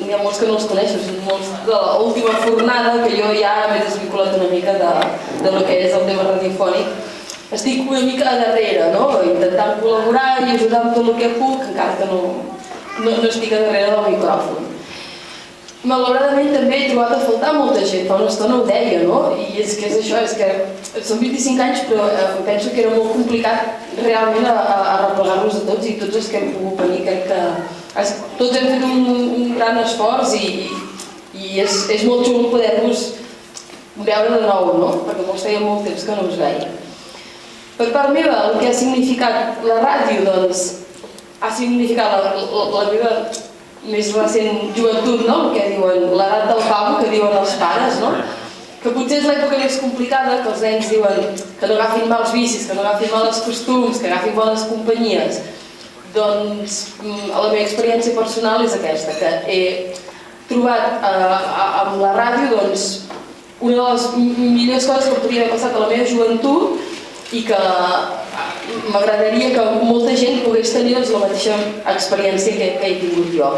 n'hi ha molts que no els coneixo, són molts de l'última fornada que jo ja m'he desvinculat una mica de lo que és el tema radiofònic. Estic una mica a darrere, no? Intentant col·laborar i ajudar amb tot el que puc, encara que no estic a darrere del micròfon. Malauradament també he trobat a faltar molta gent, fa una estona ho deia, no? I és que és això, és que són 25 anys però penso que era molt complicat realment a replegar-los a tots i tots els que hem pogut venir crec que tots hem fet un gran esforç i és molt xulo poder-vos veure de nou, no? Perquè molts feia molt temps que no us veia. Per part meva, el que ha significat la ràdio, doncs, ha significat la meva més recent joventut, no? El que diuen l'edat del pavo, que diuen els pares, no? Que potser és l'època més complicada, que els nens diuen que no agafin mals vicis, que no agafin mals costums, que agafin bones companyies. Doncs la meva experiència personal és aquesta, que he trobat amb la ràdio doncs, una de les millors coses que podria haver passat a la meva joventut i que m'agradaria que molta gent pogués tenir la mateixa experiència que he tingut jo.